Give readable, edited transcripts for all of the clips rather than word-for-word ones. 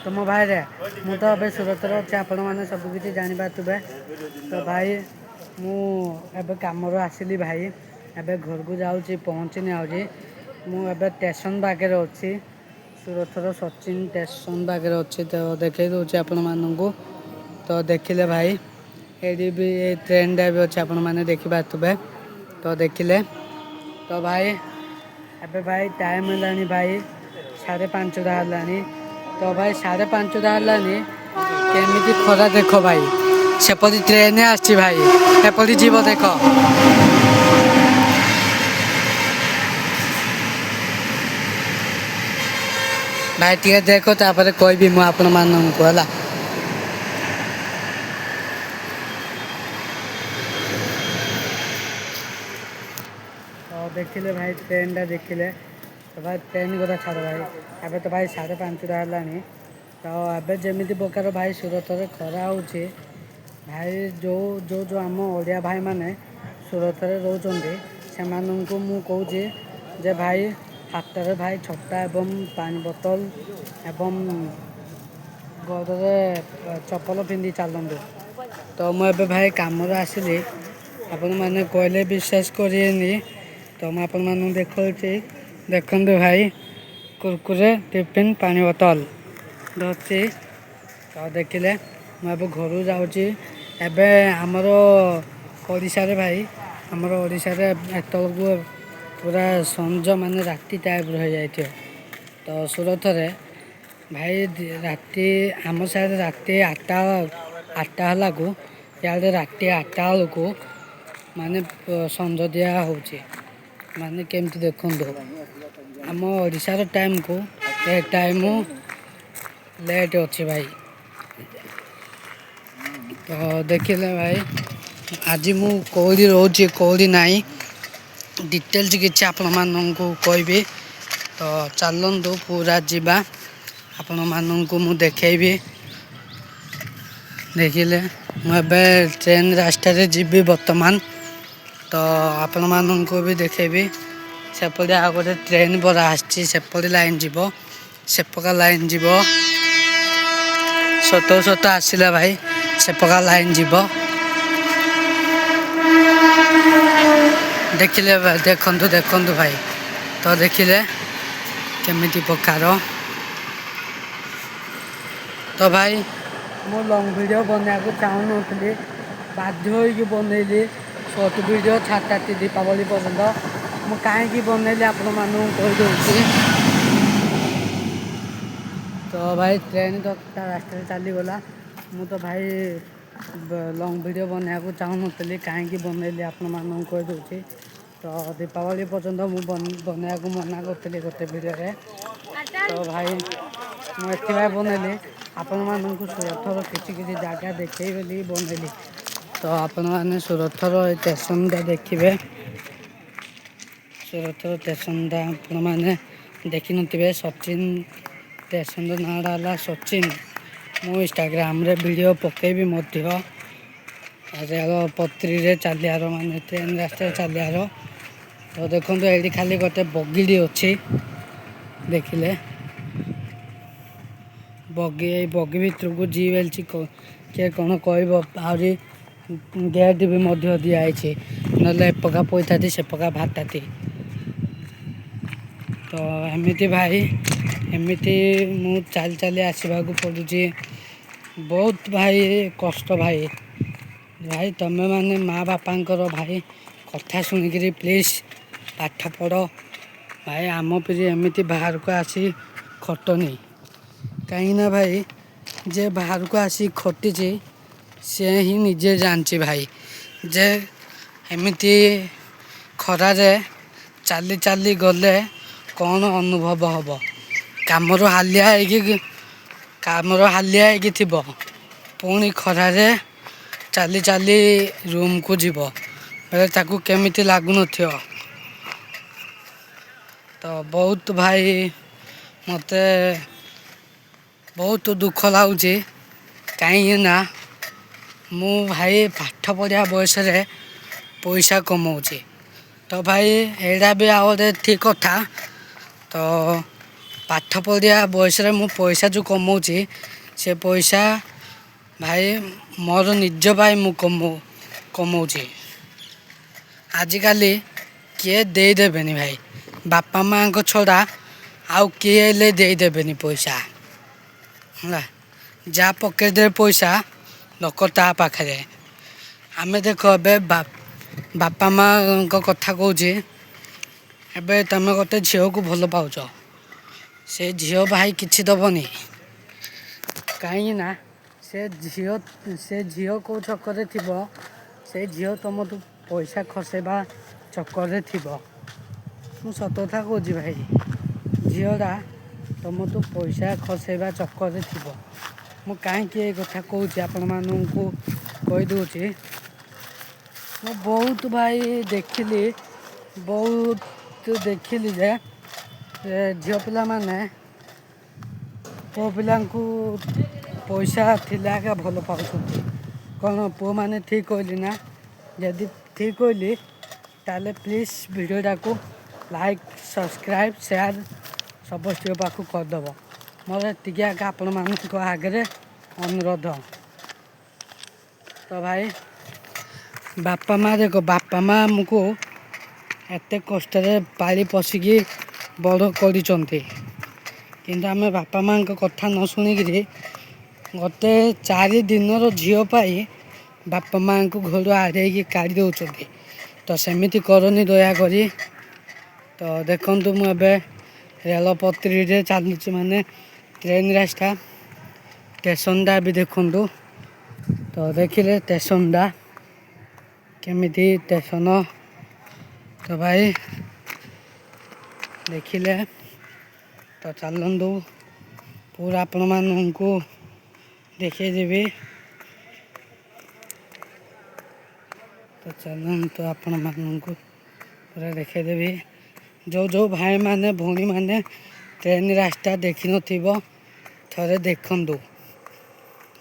तुम भाई रे मु तो अबे सुरत अच्छे आपण मैंने सबकि जापारे तो भाई मुझे कम आसली भाई एबे घर को जाऊँगी पहुँचनी आऊँगी मुझे स्टेशन पाखे अच्छी सुरतर सचिन स्टेशन पाखे अच्छी तो देखे दूसरी आपण मानू तो देखिले भाई ये भी ट्रेन टा भी अच्छे आपण मैंने देखिपे तो देखिले तो भाई एबे भाई टाइम है भाई 5:30 है तो भाई 5:30 है केमी खरा देख भाई सेपरी ट्रेन आसी भाई एपरी जीव देख भाई टे देखो तापर कहबी मु आपण मानू है तो देखिले भाई ट्रेन टा देखिले तो भाई ट्रेन कथा छाड़ भाई एबे तो भाई 5:30 है तो एबे जमी प्रकार भाई सूरत में खरा हो भाई जो जो जो आम ओडिया भाई माने सूरत में रोचे से मु कहूँ जे भाई हाथ में भाई छता एवं पानी बोतल एवं गोड़े चप्पल पिंधि चलतु तो मुझे भाई कम आसली आपण मैंने कहले विश्वास करेनि तो मुझे आपण मानू देखा देखु भाई कुरकुरे टिफिन पानी बोतल धरती तो देखिले मुझे घर जाऊँगी एवं आमर ओडिशा रे भाई आमर ओडिशा रे एतलू पूरा संज माने राति टाइप रही जाए तो सूरत रे भाई राति आम साइड राति 8टा को इे राति 8टा को माने संज दिया हो माने केमती देखु आम ओडिशा टाइम को ए टाइम लेट अच्छी भाई तो देखिले भाई आज मु कौड़ी रोचे कौड़ी नाई डिटेल्स किसी आपण मानू कहबी तो चलतु पूरा जीवा आपण मानू मु देखेबी देखिले मुझे ट्रेन रास्ता जीवी बर्तमान तो आपण मानू भी देखेबी सेपटे आ गए ट्रेन बरा आसपटे लाइन जीव सेपका लाइन जीव सत सत आसला भाई सेपका लाइन जीव देखिले देखु देखु भाई तो देखिले केमिति प्रकार तो भाई मु लॉन्ग वीडियो बनाया चाहूँ बाध्य होगी बनैली शॉर्ट वीडियो छाड़ी दीपावली पर्यंत मु कहीं बनैली आपण मानू कहीदे तो भाई ट्रेन तो रास्ते चलीगला मु तो भाई लॉन्ग वीडियो बनाया चाहूँ कहीं बनैली आपण मानू कहीदे तो दीपावली पर्यंत मु बनाया मना करी गोटे वीडियो तो भाई मुझे बनैली आपण मानू सूरतर किसी किसी जगह देखे बोली बनैली तो आपण मैंने सूरतर स्टेशन टा देखिए सूरतर स्टेशन टा आपण मैंने देखी थे सचिन स्टेशन नाटा है सचिन मु इंस्टाग्राम रे वीडियो पकेबी रेल पत्री रे चलियार माने ट्रेन रास्ते चलियार तो देखो ये खाली गोटे बगिड़ी अच्छी देखिले बगी बगी भर को जी वेलची किए कौन कह गेट भी दिखाई ना एपका पैसा थी सेपका भाता थी तो एमती भाई एमती मु चली चली आसवा पड़ुची बहुत भाई कष्ट भाई भाई तमें माने माँ बापांकर भाई कथा शुणिक प्लीज पाठ पढ़ भाई आम पीढ़ी एमती बाहर को आसी खटनी कहीं ना भाई जे बाहर को आसी खटी से ही निजे जानची भाई जे एमती खरारे चाली चाली गले कौन अनुभव हम कामर हालिया थी पुणी खरारे चाली चाली रूम को जीव बेले ताकू केमिति लागुन तो बहुत भाई मते बहुत दुख लगुच कहीं ना मु भाई पाठ पढ़िया बयस पैसा कमाऊँ तो भाई एड़ा भी आ ठीक कथा तो ପାଠ ପଢ଼ିବା ବୟସରେ ମୁଁ ପଇସା ଯେଉଁ କମାଉଛି ସେ ପଇସା ଭାଇ ମୋର ନିଜ ପାଇଁ ମୁଁ କମାଉଛି। ଆଜିକାଲି କିଏ ଦେଇଦେବେନି ଭାଇ, ବାପା ମାଆଙ୍କ ଛଡ଼ା ଆଉ କିଏ ହେଲେ ଦେଇଦେବେନି ପଇସା ହେଲା। ଯାହା ପକେଟରେ ପଇସା ଲୋକ ତା ପାଖରେ। ଆମେ ଦେଖ ଏବେ ବାପା ମାଆଙ୍କ କଥା କହୁଛି, ଏବେ ତମେ ଗୋଟେ ଝିଅକୁ ଭଲ ପାଉଛ, ସେ ଝିଅ ଭାଇ କିଛି ଦେବନି। କାହିଁକି ନା ସେ ଝିଅ କେଉଁ ଚକ୍କରରେ ଥିବ, ସେ ଝିଅ ତୁମଠୁ ପଇସା ଖସେଇବା ଚକ୍କରରେ ଥିବ। ମୁଁ ସତ କଥା କହୁଛି ଭାଇ, ଝିଅଟା ତୁମଠୁ ପଇସା ଖସେଇବା ଚକ୍କରରେ ଥିବ। ମୁଁ କାହିଁକି ଏ କଥା କହୁଛି ଆପଣମାନଙ୍କୁ କହିଦେଉଛି। ମୁଁ ବହୁତ ଭାଇ ଦେଖିଲି ଯେ ଝିଅ ପିଲାମାନେ ପୁଅ ପିଲାଙ୍କୁ ପଇସା ଥିଲେ ଆଗା ଭଲ ପାଉଛନ୍ତି। କ'ଣ ପୁଅମାନେ ଠିକ୍ କହିଲି ନା? ଯଦି ଠିକ୍ କହିଲି ତାହେଲେ ପ୍ଲିଜ୍ ଭିଡ଼ିଓଟାକୁ ଲାଇକ୍, ସବସ୍କ୍ରାଇବ୍, ସେୟାର ସମସ୍ତଙ୍କ ପାଖକୁ କରିଦେବ। ମୋର ଏତିକି ଆଗା ଆପଣମାନଙ୍କ ଆଗରେ ଅନୁରୋଧ। ତ ଭାଇ ବାପା ମା ଆମକୁ ଏତେ କଷ୍ଟରେ ପାଳି ପୋଷିକି ବଡ଼ କରିଛନ୍ତି, କିନ୍ତୁ ଆମେ ବାପା ମାଆଙ୍କ କଥା ନ ଶୁଣିକିରି ଗୋଟେ 4 ଦିନର ଝିଅ ପାଇଁ ବାପା ମାଆଙ୍କୁ ଘରୁ ଆଡ଼େଇକି କାଢ଼ି ଦେଉଛନ୍ତି। ତ ସେମିତି କରନି ଦୟାକରି। ତ ଦେଖନ୍ତୁ ମୁଁ ଏବେ ରେଳପତ୍ରୀରେ ଚାଲୁଛି, ମାନେ ଟ୍ରେନ୍ ରାସ୍ତା, ଷ୍ଟେସନଟା ବି ଦେଖନ୍ତୁ। ତ ଦେଖିଲେ ଷ୍ଟେସନଟା କେମିତି ଷ୍ଟେସନ। ତ ଭାଇ ଦେଖିଲେ ତ ଚାଲନ୍ତୁ ପୁରା ଆପଣମାନଙ୍କୁ ଦେଖେଇଦେବି। ତ ଚାଲନ୍ତୁ ଆପଣମାନଙ୍କୁ ପୁରା ଦେଖେଇଦେବି। ଯେଉଁ ଭାଇମାନେ ଭଉଣୀମାନେ ଟ୍ରେନ୍ ରାସ୍ତା ଦେଖିନଥିବ ଥରେ ଦେଖନ୍ତୁ।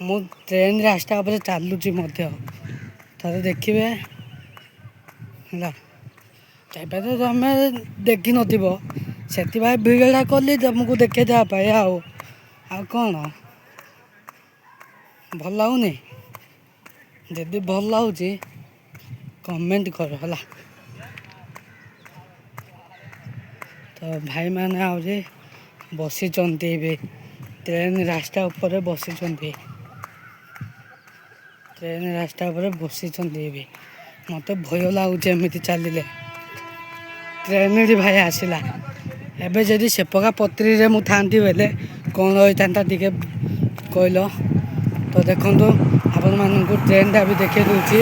ମୁଁ ଟ୍ରେନ୍ ରାସ୍ତା ଉପରେ ଚାଲୁଛି ମଧ୍ୟ, ଥରେ ଦେଖିବେ ହେଲା। ଏବେ ତ ତମେ ଦେଖିନଥିବ, ସେଥିପାଇଁ ଭିଡ଼ିଓଟା କଲି ତମକୁ ଦେଖେଇଦେବା ପାଇଁ। ଆଉ କ'ଣ ଭଲ ଲାଗୁନି? ଯଦି ଭଲ ଲାଗୁଛି କମେଣ୍ଟ କର ହେଲା। ତ ଭାଇମାନେ ଆହୁରି ବସିଛନ୍ତି, ଏବେ ଟ୍ରେନ୍ ରାସ୍ତା ଉପରେ ବସିଛନ୍ତି। ଏବେ ମୋତେ ଭୟ ଲାଗୁଛି ଏମିତି ଚାଲିଲେ। ଟ୍ରେନ୍ଟି ଭାଇ ଆସିଲା। ଏବେ ଯଦି ସେପକା ପତ୍ରୀରେ ମୁଁ ଥାନ୍ତି ବୋଇଲେ କ'ଣ ହୋଇଥାନ୍ତା ଟିକେ କହିଲ। ତ ଦେଖନ୍ତୁ ଆପଣମାନଙ୍କୁ ଟ୍ରେନ୍ଟା ବି ଦେଖେଇ ଦେଉଛି।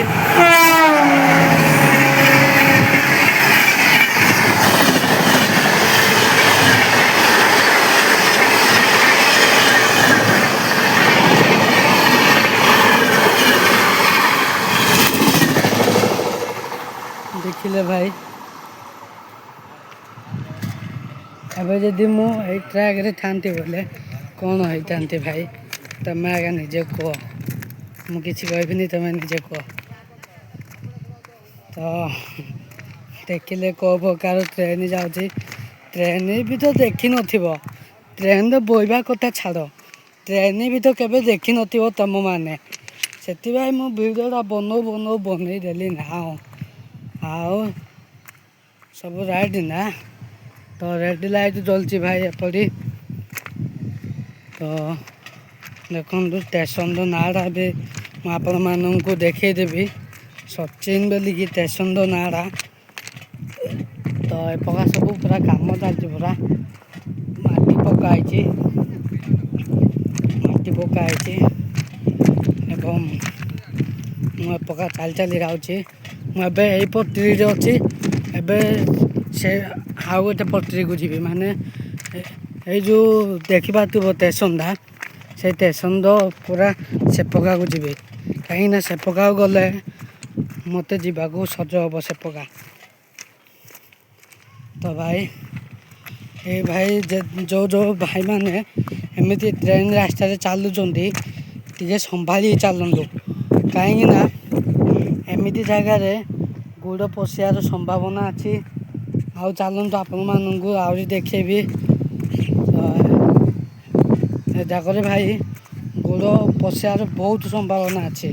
ଦେଖିଲେ ଭାଇ, ଏବେ ଯଦି ମୁଁ ଏଇ ଟ୍ରାକ୍ରେ ଥାନ୍ତି ବୋଲେ କ'ଣ ହେଇଥାନ୍ତି ଭାଇ, ତମେ ଆଜ୍ଞା ନିଜେ କୁହ। ମୁଁ କିଛି କହିବିନି, ତମେ ନିଜେ କୁହ। ତ ଦେଖିଲେ କେଉଁ ପ୍ରକାର ଟ୍ରେନ୍ ଯାଉଛି। ଟ୍ରେନ୍ ବି ତ ଦେଖିନଥିବ, ଟ୍ରେନ୍ରେ ବହିବା କଥା ଛାଡ଼, ଟ୍ରେନ୍ ବି ତ କେବେ ଦେଖିନଥିବ ତମମାନେ। ସେଥିପାଇଁ ମୁଁ ଭିଡ଼ିଓଟା ବନେଇ ଦେଲି ନା। ଆଉ ସବୁ ରାଇଟ୍ ନା? ତ ରେଡ୍ ଲାଇଟ୍ ଜଳୁଛି ଭାଇ ଏପରି। ତ ଦେଖନ୍ତୁ ଷ୍ଟେସନର ନାଁଟା ବି ମୁଁ ଆପଣମାନଙ୍କୁ ଦେଖେଇଦେବି, ସଚିନ ବୋଲିକି ଷ୍ଟେସନର ନାଁଟା। ତ ଏପକା ସବୁ ପୁରା କାମ ଚାଲିଛି, ପୁରା ମାଟି ପକା ହେଇଛି ଏବଂ ମୁଁ ଏପକା ଚାଲି ଯାଉଛି। ମୁଁ ଏବେ ଏଇ ପଟ୍ରିରେ ଅଛି, ଏବେ ସେ ଆଉ ଗୋଟେ ପଟ୍ରିକୁ ଯିବି, ମାନେ ଏଇ ଯେଉଁ ଦେଖିପାରୁଥିବ ଷ୍ଟେସନଟା, ସେଇ ଷ୍ଟେସନର ପୁରା ସେପକାକୁ ଯିବି। କାହିଁକିନା ସେପକାକୁ ଗଲେ ମୋତେ ଯିବାକୁ ସଜ ହେବ ସେପକା। ତ ଭାଇ ଯେଉଁ ଭାଇମାନେ ଏମିତି ଟ୍ରେନ୍ ରାସ୍ତାରେ ଚାଲୁଛନ୍ତି ଟିକେ ସମ୍ଭାଳି ଚାଲନ୍ତୁ। କାହିଁକିନା ଏମିତି ଜାଗାରେ ଗୋଡ଼ ପଶିବାର ସମ୍ଭାବନା ଅଛି। ଆଉ ଚାଲନ୍ତୁ ଆପଣମାନଙ୍କୁ ଆହୁରି ଦେଖେଇବି। ତ ଜାଗାରେ ଭାଇ ଗୋଡ଼ ପଶିବାର ବହୁତ ସମ୍ଭାବନା ଅଛି।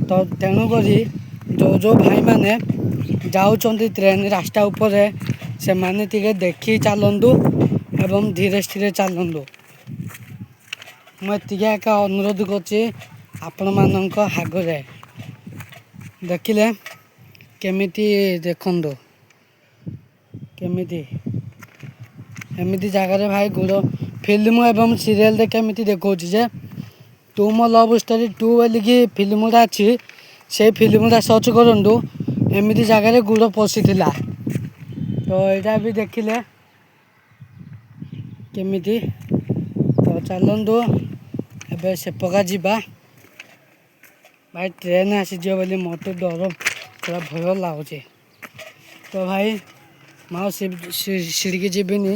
ତ ତେଣୁକରି ଯେଉଁ ଭାଇମାନେ ଯାଉଛନ୍ତି ଟ୍ରେନ୍ ରାସ୍ତା ଉପରେ ସେମାନେ ଟିକେ ଦେଖି ଚାଲନ୍ତୁ ଏବଂ ଧୀରେ ସ୍ଥିରେ ଚାଲନ୍ତୁ। ମୁଁ ଏତିକି ଏକା ଅନୁରୋଧ କରୁଛି ଆପଣମାନଙ୍କ ଆଗରେ। ଦେଖିଲେ କେମିତି ଦେଖନ୍ତୁ କେମିତି ଏମିତି ଜାଗାରେ ଭାଇ ଗୋଡ଼ ଫିଲ୍ମ ଏବଂ ସିରିଏଲରେ କେମିତି ଦେଖାଉଛି ଯେ ତୁ ମୋ ଲଭ୍ ଷ୍ଟୋରି 2 ବୋଲିକି ଫିଲ୍ମଟା ଅଛି, ସେଇ ଫିଲ୍ମଟା ସର୍ଚ୍ଚ କରନ୍ତୁ। ଏମିତି ଜାଗାରେ ଗୋଡ଼ ପଶିଥିଲା। ତ ଏଇଟା ବି ଦେଖିଲେ କେମିତି। ତ ଚାଲନ୍ତୁ ଏବେ ସେପକା ଯିବା। ଭାଇ ଟ୍ରେନ୍ ଆସିଯିବ ବୋଲି ମୋତେ ଡର ପୁରା ଭୟ ଲାଗୁଛି। ତ ଭାଇ ମୁଁ ଆଉ ସିଡ଼ିକି ଯିବିନି।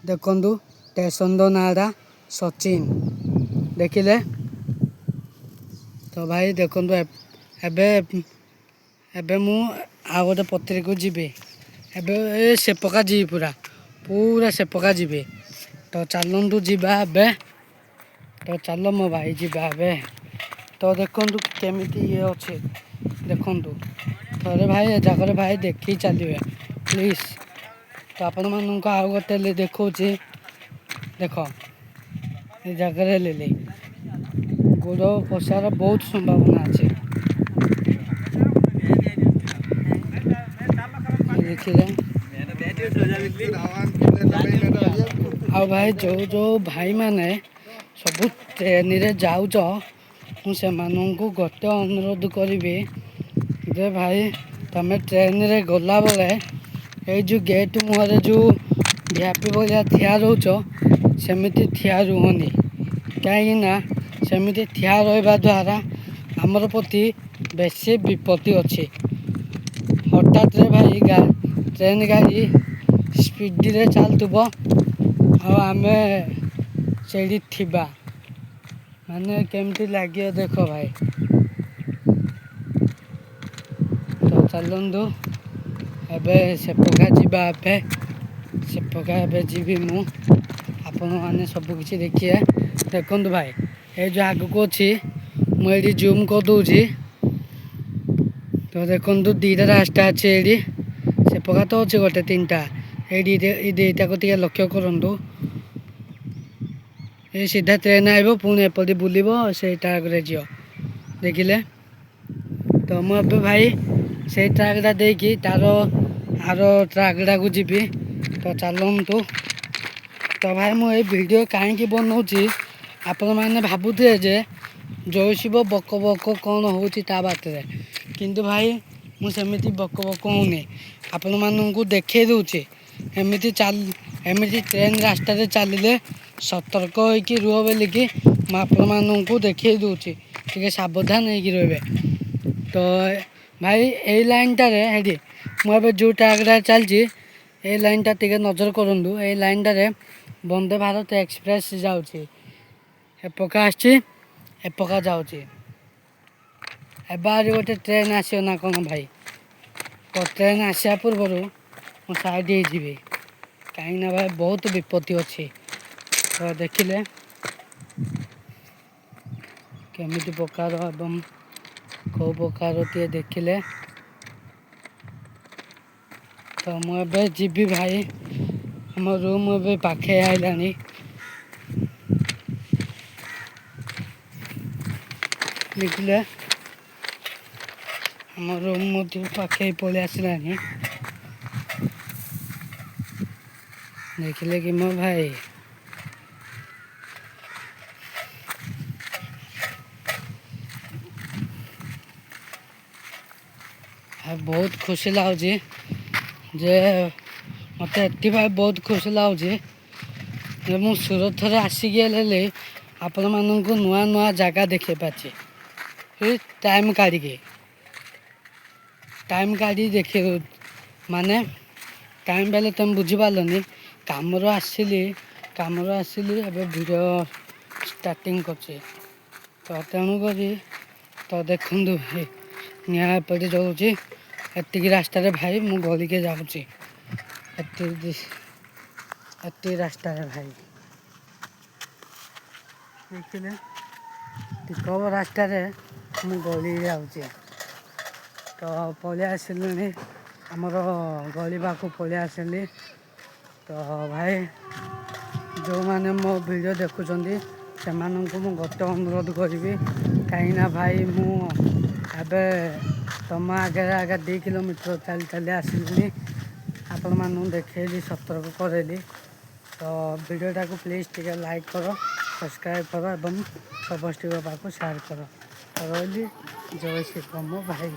ଦେଖନ୍ତୁ ଷ୍ଟେସନର ନାଁଟା ସଚିନ ଦେଖିଲେ। ତ ଭାଇ ଦେଖନ୍ତୁ ଏବେ ମୁଁ ଆଉ ଗୋଟେ ପତ୍ରିକୁ ଯିବି। ଏବେ ସେପକା ଯିବି ପୁରା ସେପକା ଯିବି। ତ ଚାଲନ୍ତୁ ଯିବା ଏବେ। ତ ଚାଲ ମୋ ଭାଇ ଯିବା ଏବେ। ତ ଦେଖନ୍ତୁ କେମିତି ଇଏ ଅଛି ଦେଖନ୍ତୁ। ଥରେ ଭାଇ ଏ ଜାଗାରେ ଭାଇ ଦେଖିକି ଚାଲିବେ ପ୍ଲିଜ୍। ତ ଆପଣମାନଙ୍କୁ ଆଉ ଗୋଟେ ଦେଖାଉଛି ଦେଖ ଏ ଜାଗାରେ ଲେଲି ଗୋଡ଼ ପଶିବାର ବହୁତ ସମ୍ଭାବନା ଅଛି। ଦେଖିଲେ ଆଉ ଭାଇ ଯେଉଁ ଭାଇମାନେ ସବୁ ଟ୍ରେନରେ ଯାଉଛ ମୁଁ ସେମାନଙ୍କୁ ଗୋଟେ ଅନୁରୋଧ କରିବି ଯେ ଭାଇ ତମେ ଟ୍ରେନରେ ଗଲାବେଳେ ଏଇ ଯେଉଁ ଗେଟ୍ ମୁହଁରେ ଯେଉଁ ଭିଆପି ଭଳିଆ ଠିଆ ରହୁଛ ସେମିତି ଠିଆ ରୁହନି। କାହିଁକିନା ସେମିତି ଠିଆ ରହିବା ଦ୍ୱାରା ଆମର ପ୍ରତି ବେଶୀ ବିପତ୍ତି ଅଛି। ହଠାତ୍ରେ ଭାଇ ଟ୍ରେନ୍ ଗାଡ଼ି ସ୍ପିଡ଼ରେ ଚାଲୁଥିବ ଆଉ ଆମେ ସେଇଠି ଥିବା ମାନେ କେମିତି ଲାଗିବ ଦେଖ ଭାଇ। ତ ଚାଲନ୍ତୁ ଏବେ ସେପକା ଯିବା। ସେପକା ଏବେ ଯିବି ମୁଁ। ଆପଣମାନେ ସବୁକିଛି ଦେଖିବେ। ଦେଖନ୍ତୁ ଭାଇ ଏ ଯେଉଁ ଆଗକୁ ଅଛି ମୁଁ ଏଇଠି ଜୁମ୍ କରିଦେଉଛି। ତ ଦେଖନ୍ତୁ ଦୁଇଟା ରାସ୍ତା ଅଛି ଏଇଠି। ସେପକା ତ ଅଛି ଗୋଟେ ତିନିଟା। ଏଇ ଦୁଇଟାକୁ ଟିକେ ଲକ୍ଷ୍ୟ କରନ୍ତୁ। ଏ ସିଧା ଟ୍ରେନ୍ ଆସିବ ପୁଣି ଏପଟେ ବୁଲିବ ସେଇ ଟ୍ରାକ୍ରେ ଯିବ ଦେଖିଲେ। ତ ମୁଁ ଏବେ ଭାଇ ସେଇ ଟ୍ରାକ୍ଟା ଦେଇକି ତାର ଆର ଟ୍ରାକ୍ଟାକୁ ଯିବି। ତ ଚାଲନ୍ତୁ। ତ ଭାଇ ମୁଁ ଏଇ ଭିଡ଼ିଓ କାହିଁକି ବନାଉଛି ଆପଣମାନେ ଭାବୁଥିବେ ଯେ ଜୟଶିବ ବକ ବକ କ'ଣ ହେଉଛି ତା ବାଟରେ, କିନ୍ତୁ ଭାଇ ମୁଁ ସେମିତି ବକ ବକ ହେଉନି। ଆପଣମାନଙ୍କୁ ଦେଖେଇ ଦେଉଛି ଏମିତି ଟ୍ରେନ୍ ରାସ୍ତାରେ ଚାଲିଲେ ସତର୍କ ହୋଇକି ରୁହ ବୋଲିକି ମୁଁ ଆପଣମାନଙ୍କୁ ଦେଖେଇ ଦେଉଛି। ଟିକେ ସାବଧାନ ହେଇକି ରହିବେ। ତ ଭାଇ ଏଇ ଲାଇନ୍ଟାରେ ହେଠି ମୁଁ ଏବେ ଯେଉଁ ଟ୍ରାକ୍ଟା ଚାଲିଛି ଏଇ ଲାଇନ୍ଟା ଟିକେ ନଜର କରନ୍ତୁ। ଏଇ ଲାଇନ୍ଟାରେ ବନ୍ଦେ ଭାରତ ଏକ୍ସପ୍ରେସ୍ ଯାଉଛି। ଏପକା ଆସିଛି ଏପକା ଯାଉଛି। ଏବେ ଆହୁରି ଗୋଟେ ଟ୍ରେନ୍ ଆସିବ ନା କ'ଣ ଭାଇ। ତ ଟ୍ରେନ୍ ଆସିବା ପୂର୍ବରୁ ମୁଁ ସାଇଡ଼୍ ହେଇଯିବି କାହିଁକିନା ଭାଇ ବହୁତ ବିପତ୍ତି ଅଛି। ତ ଦେଖିଲେ କେମିତି ପ୍ରକାର ଏବଂ କେଉଁ ପ୍ରକାର ଟିଏ ଦେଖିଲେ। ତ ମୁଁ ଏବେ ଯିବି ଭାଇ। ଆମ ରୁମ୍ ଏବେ ପାଖେଇ ଆଇଲାଣି। ଦେଖିଲେ ଆମ ରୁମ୍ ମଧ୍ୟ ପାଖେଇ ପଳେଇ ଆସିଲାଣି। ଦେଖିଲେ କି ମୋ ଭାଇ ବହୁତ ଖୁସି ଲାଗୁଛି ଯେ ମୋତେ ଏଥିପାଇଁ ବହୁତ ଖୁସି ଲାଗୁଛି ଯେ ମୁଁ ସୁରତରେ ଆସିକି ହେଲେ ଆପଣମାନଙ୍କୁ ନୂଆ ନୂଆ ଜାଗା ଦେଖେଇ ପାରୁଛି। ଟାଇମ୍ କାଢ଼ି ଦେଖେଇ ମାନେ ଟାଇମ୍ ବେଲେ ତୁମେ ବୁଝିପାରିଲନି। କାମରୁ ଆସିଲି ଏବେ ଭିଡ଼ିଓ ଷ୍ଟାର୍ଟିଂ କରୁଛି। ତ ତେଣୁକରି ତ ଦେଖନ୍ତୁ ନିଆଁ ଏପଟେ ଜଳୁଛି। ଏତିକି ରାସ୍ତାରେ ଭାଇ ମୁଁ ଗଳିକି ଯାଉଛି। ଏତିକି ରାସ୍ତାରେ ଭାଇ ଦେଖିଲେ ଟିକବ ରାସ୍ତାରେ ମୁଁ ଗଳି ଯାଉଛି ତ ପଳେଇ ଆସିଲିଣି ଆମର ଗଳିବାକୁ ପଳେଇ ଆସିଲି। ତ ଭାଇ ଯେଉଁମାନେ ମୋ ଭିଡ଼ିଓ ଦେଖୁଛନ୍ତି ସେମାନଙ୍କୁ ମୁଁ ଗୋଟେ ଅନୁରୋଧ କରିବି, କାହିଁକିନା ଭାଇ ମୁଁ ଏବେ ତମ ଆଗରେ 2 କିଲୋମିଟର ଚାଲି ଚାଲି ଆସିଲିଣି, ଆପଣମାନଙ୍କୁ ଦେଖେଇଲି, ସତର୍କ କରେଇଲି। ତ ଭିଡ଼ିଓଟାକୁ ପ୍ଲିଜ୍ ଟିକେ ଲାଇକ୍ କର, ସବସ୍କ୍ରାଇବ୍ କର ଏବଂ ସମସ୍ତଙ୍କ ପାଖକୁ ସେୟାର କର। ରହିଲି, ଜୟ ଶ୍ରୀରାମ ଭାଇ।